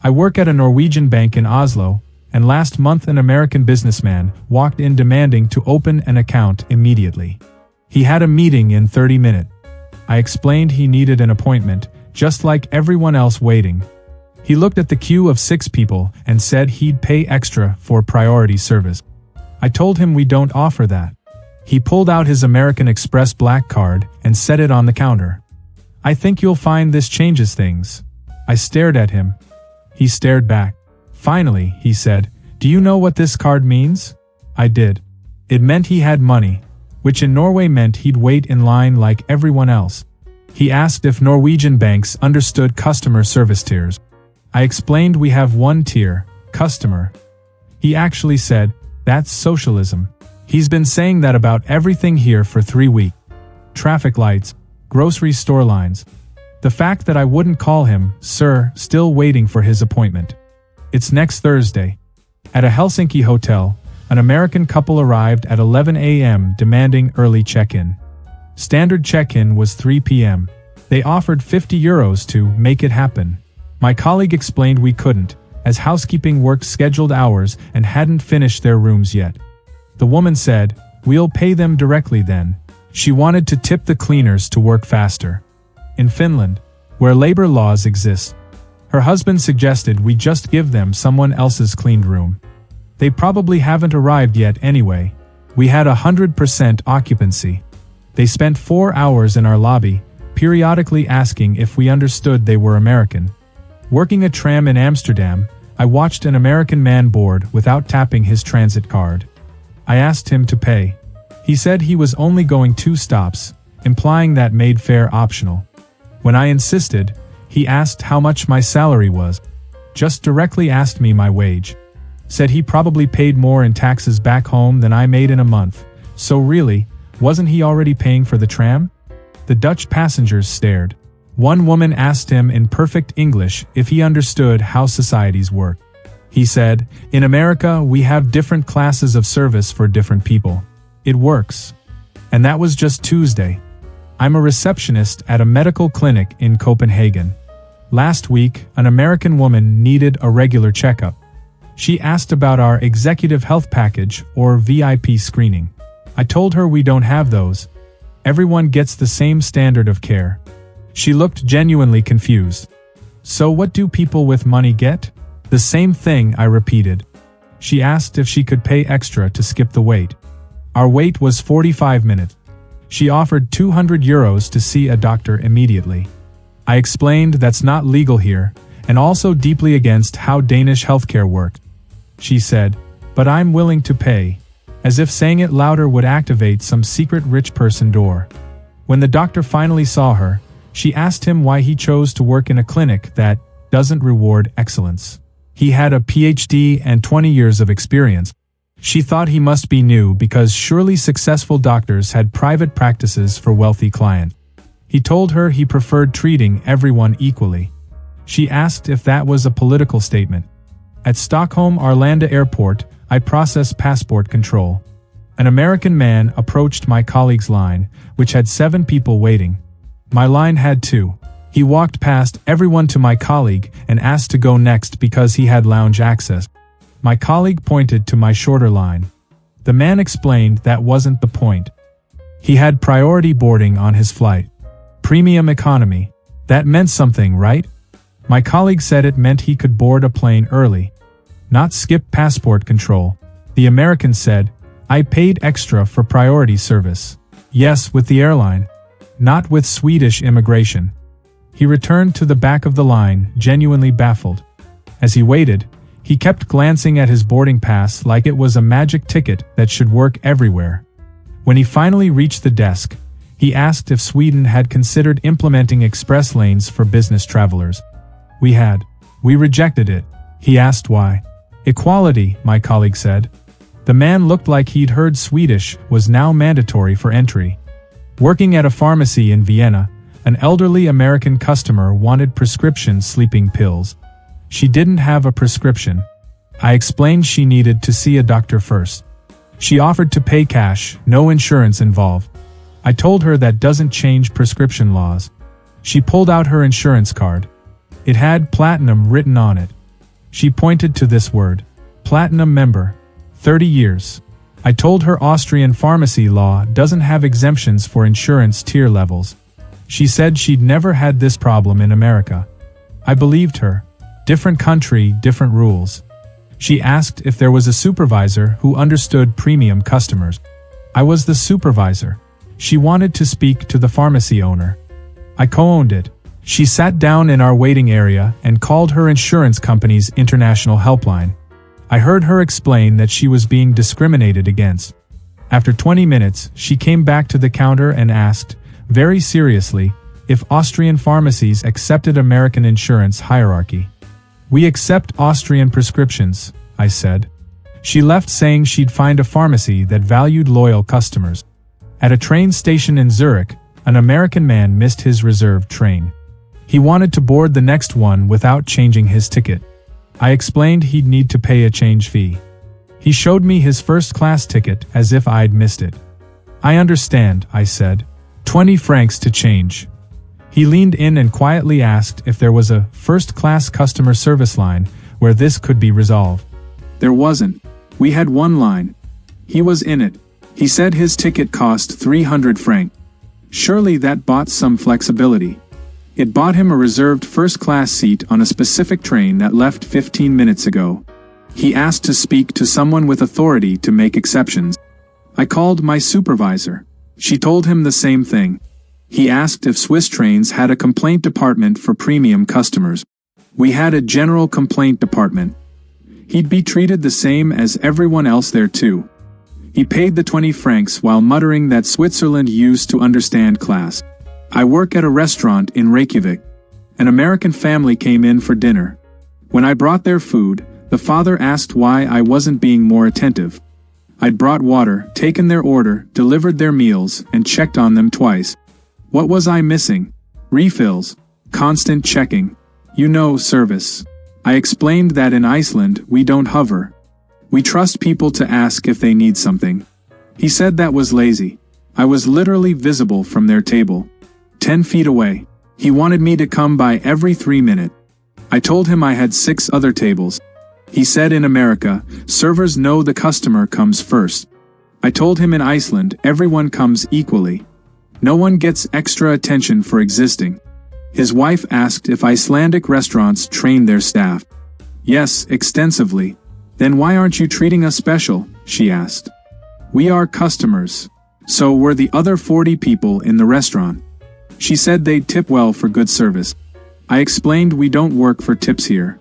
I work at a Norwegian bank in Oslo, and last month an American businessman walked in demanding to open an account immediately. He had a meeting in 30 minutes. I explained he needed an appointment, just like everyone else waiting. He looked at the queue of 6 people and said he'd pay extra for priority service. I told him we don't offer that. He pulled out his American Express black card and set it on the counter. I think you'll find this changes things. I stared at him. He stared back. Finally, he said, "Do you know what this card means?" I did. It meant he had money, which in Norway meant he'd wait in line like everyone else. He asked if Norwegian banks understood customer service tiers. I explained we have one tier, customer. He actually said, "That's socialism." He's been saying that about everything here for 3 weeks. Traffic lights, grocery store lines. The fact that I wouldn't call him, "Sir," still waiting for his appointment. It's next Thursday. At a Helsinki hotel, an American couple arrived at 11 a.m. demanding early check-in. Standard check-in was 3 p.m. They offered €50 to make it happen. My colleague explained we couldn't, as housekeeping worked scheduled hours and hadn't finished their rooms yet. The woman said, "We'll pay them directly then." She wanted to tip the cleaners to work faster. In Finland, where labor laws exist, her husband suggested we just give them someone else's cleaned room. They probably haven't arrived yet anyway. We had 100% occupancy. They spent 4 hours in our lobby, periodically asking if we understood they were American. Working a tram in Amsterdam, I watched an American man board without tapping his transit card. I asked him to pay. He said he was only going 2 stops, implying that made fare optional. When I insisted, he asked how much my salary was. Just directly asked me my wage. Said he probably paid more in taxes back home than I made in a month, so really, wasn't he already paying for the tram? The Dutch passengers stared. One woman asked him in perfect English if he understood how societies work. He said, "In America, we have different classes of service for different people. It works." And that was just Tuesday. I'm a receptionist at a medical clinic in Copenhagen. Last week, an American woman needed a regular checkup. She asked about our executive health package or VIP screening. I told her we don't have those. Everyone gets the same standard of care. She looked genuinely confused. "So what do people with money get?" "The same thing," I repeated. She asked if she could pay extra to skip the wait. Our wait was 45 minutes. She offered €200 to see a doctor immediately. I explained that's not legal here, and also deeply against how Danish healthcare worked. She said, "But I'm willing to pay," as if saying it louder would activate some secret rich person door. When the doctor finally saw her, she asked him why he chose to work in a clinic that doesn't reward excellence. He had a PhD and 20 years of experience. She thought he must be new because surely successful doctors had private practices for wealthy clients. He told her he preferred treating everyone equally. She asked if that was a political statement. At Stockholm Arlanda Airport, I processed passport control. An American man approached my colleague's line, which had 7 people waiting. My line had 2. He walked past everyone to my colleague and asked to go next because he had lounge access. My colleague pointed to my shorter line. The man explained that wasn't the point. He had priority boarding on his flight. Premium economy. That meant something, right? My colleague said it meant he could board a plane early, not skip passport control. The American said, "I paid extra for priority service." Yes, with the airline. Not with Swedish immigration. He returned to the back of the line, genuinely baffled. As he waited, he kept glancing at his boarding pass like it was a magic ticket that should work everywhere. When he finally reached the desk, he asked if Sweden had considered implementing express lanes for business travelers. We had. We rejected it. He asked why. "Equality," my colleague said. The man looked like he'd heard Swedish was now mandatory for entry. Working at a pharmacy in Vienna, an elderly American customer wanted prescription sleeping pills. She didn't have a prescription. I explained she needed to see a doctor first. She offered to pay cash, no insurance involved. I told her that doesn't change prescription laws. She pulled out her insurance card. It had platinum written on it. She pointed to this word. Platinum member. 30 years. I told her Austrian pharmacy law doesn't have exemptions for insurance tier levels. She said she'd never had this problem in America. I believed her. Different country, different rules. She asked if there was a supervisor who understood premium customers. I was the supervisor. She wanted to speak to the pharmacy owner. I co-owned it. She sat down in our waiting area and called her insurance company's international helpline. I heard her explain that she was being discriminated against. After 20 minutes, she came back to the counter and asked, very seriously, if Austrian pharmacies accepted American insurance hierarchy. We accept Austrian prescriptions, I said. She left saying she'd find a pharmacy that valued loyal customers. At a train station in Zurich, an American man missed his reserved train. He wanted to board the next one without changing his ticket. I explained he'd need to pay a change fee. He showed me his first-class ticket as if I'd missed it. I understand, I said. 20 francs to change. He leaned in and quietly asked if there was a first-class customer service line where this could be resolved. There wasn't. We had one line. He was in it. He said his ticket cost 300 francs. Surely that bought some flexibility. It bought him a reserved first-class seat on a specific train that left 15 minutes ago. He asked to speak to someone with authority to make exceptions. I called my supervisor. She told him the same thing. He asked if Swiss trains had a complaint department for premium customers. We had a general complaint department. He'd be treated the same as everyone else there too. He paid the 20 francs while muttering that Switzerland used to understand class. I work at a restaurant in Reykjavik. An American family came in for dinner. When I brought their food, the father asked why I wasn't being more attentive. I'd brought water, taken their order, delivered their meals, and checked on them twice. What was I missing? Refills. Constant checking. You know, service. I explained that in Iceland, we don't hover. We trust people to ask if they need something. He said that was lazy. I was literally visible from their table. 10 feet away. He wanted me to come by every 3 minutes. I told him I had 6 other tables. He said in America, servers know the customer comes first. I told him in Iceland, everyone comes equally. No one gets extra attention for existing. His wife asked if Icelandic restaurants train their staff. Yes, extensively. Then why aren't you treating us special? She asked. We are customers. So were the other 40 people in the restaurant. She said they'd tip well for good service. I explained we don't work for tips here.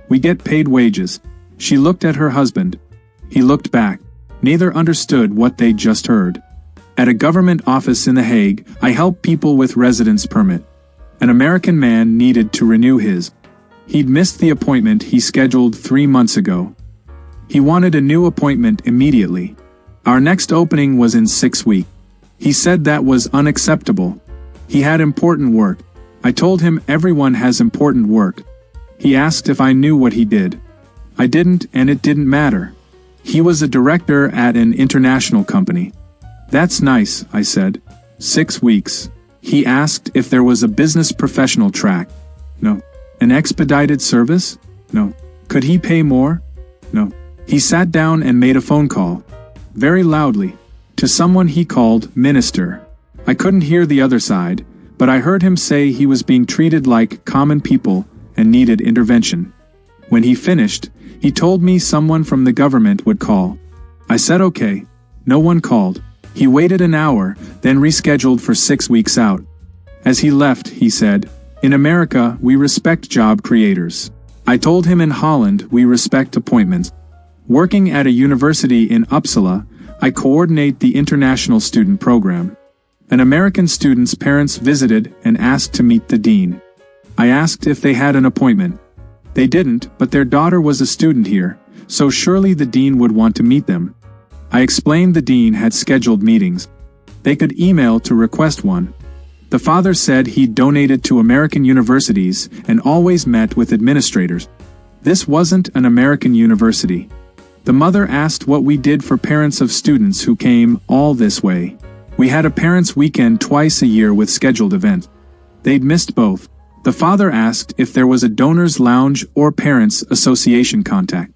We get paid wages. She looked at her husband. He looked back. Neither understood what they'd just heard. At a government office in The Hague, I help people with residence permit. An American man needed to renew his. He'd missed the appointment he scheduled 3 months ago. He wanted a new appointment immediately. Our next opening was in 6 weeks. He said that was unacceptable. He had important work. I told him everyone has important work. He asked if I knew what he did. I didn't, and it didn't matter. He was a director at an international company. That's nice, I said. 6 weeks. He asked if there was a business professional track. No. An expedited service? No. Could he pay more? No. He sat down and made a phone call. Very loudly. To someone he called minister. I couldn't hear the other side, but I heard him say he was being treated like common people and needed intervention. When he finished, he told me someone from the government would call. I said okay. No one called. He waited an hour, then rescheduled for 6 weeks out. As he left, he said, in America, we respect job creators. I told him in Holland we respect appointments. Working at a university in Uppsala, I coordinate the international student program. An American student's parents visited and asked to meet the dean. I asked if they had an appointment. They didn't, but their daughter was a student here, so surely the dean would want to meet them. I explained the dean had scheduled meetings. They could email to request one. The father said he'd donated to American universities and always met with administrators. This wasn't an American university. The mother asked what we did for parents of students who came all this way. We had a parents' weekend twice a year with scheduled events. They'd missed both. The father asked if there was a donors lounge or parents association contact.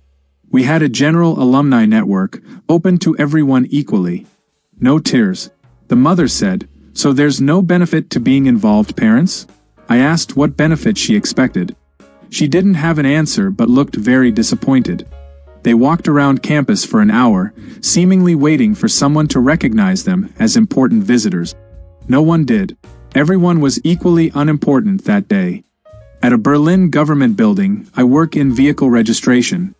We had a general alumni network, open to everyone equally. No tears. The mother said, "So there's no benefit to being involved, parents?" I asked what benefit she expected. She didn't have an answer but looked very disappointed. They walked around campus for an hour, seemingly waiting for someone to recognize them as important visitors. No one did. Everyone was equally unimportant that day. At a Berlin government building, I work in vehicle registration.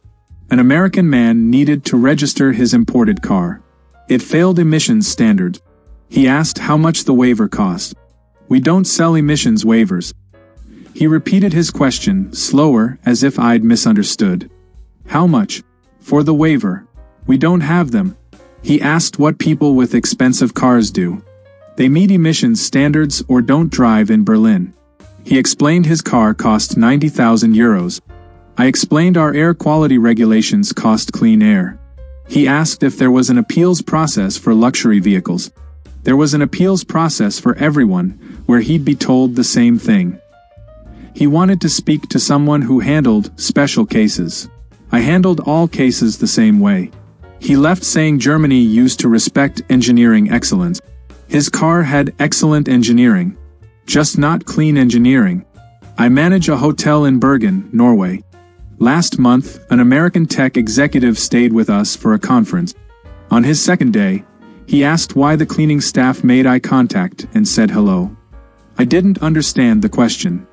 An American man needed to register his imported car. It failed emissions standards. He asked how much the waiver cost. "We don't sell emissions waivers." He repeated his question, slower, as if I'd misunderstood. "How much? For the waiver?" "We don't have them." He asked what people with expensive cars do. They meet emissions standards or don't drive in Berlin. He explained his car cost 90,000 euros. I explained our air quality regulations cost clean air. He asked if there was an appeals process for luxury vehicles. There was an appeals process for everyone, where he'd be told the same thing. He wanted to speak to someone who handled special cases. I handled all cases the same way. He left saying Germany used to respect engineering excellence. His car had excellent engineering. Just not clean engineering. I manage a hotel in Bergen, Norway. Last month, an American tech executive stayed with us for a conference. On his second day, he asked why the cleaning staff made eye contact and said hello. I didn't understand the question.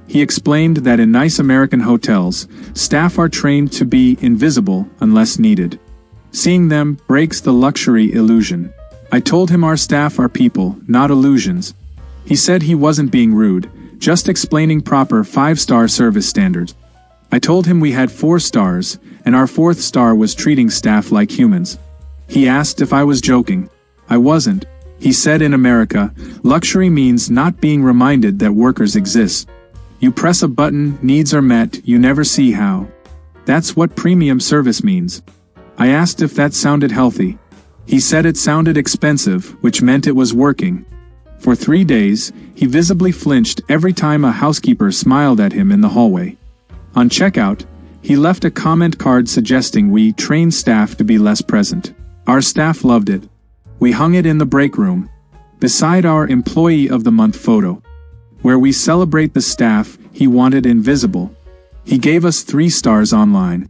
He explained that in nice American hotels, staff are trained to be invisible unless needed. Seeing them breaks the luxury illusion. I told him our staff are people, not illusions. He said he wasn't being rude, just explaining proper 5-star service standards. I told him we had 4 stars, and our 4th star was treating staff like humans. He asked if I was joking. I wasn't. He said in America, luxury means not being reminded that workers exist. You press a button, needs are met, you never see how. That's what premium service means. I asked if that sounded healthy. He said it sounded expensive, which meant it was working. For 3 days, he visibly flinched every time a housekeeper smiled at him in the hallway. On checkout, he left a comment card suggesting we train staff to be less present. Our staff loved it. We hung it in the break room, beside our Employee of the Month photo. Where we celebrate the staff he wanted invisible. He gave us 3 stars online.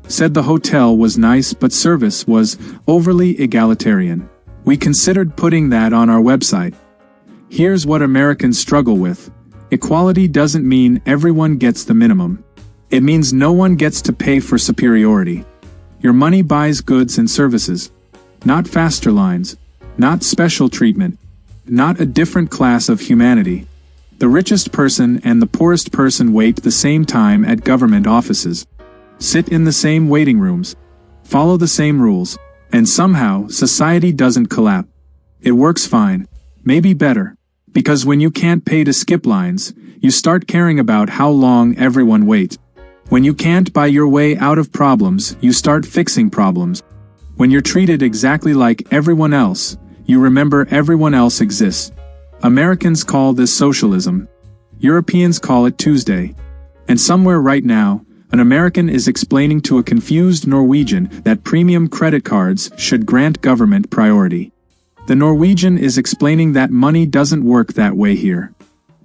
Said the hotel was nice but service was overly egalitarian. We considered putting that on our website. Here's what Americans struggle with. Equality doesn't mean everyone gets the minimum. It means no one gets to pay for superiority. Your money buys goods and services. Not faster lines. Not special treatment. Not a different class of humanity. The richest person and the poorest person wait the same time at government offices. Sit in the same waiting rooms. Follow the same rules. And somehow, society doesn't collapse. It works fine. Maybe better. Because when you can't pay to skip lines, you start caring about how long everyone waits. When you can't buy your way out of problems, you start fixing problems. When you're treated exactly like everyone else, you remember everyone else exists. Americans call this socialism. Europeans call it Tuesday. And somewhere right now, an American is explaining to a confused Norwegian that premium credit cards should grant government priority. The Norwegian is explaining that money doesn't work that way here.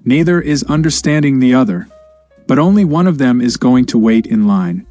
Neither is understanding the other. But only one of them is going to wait in line.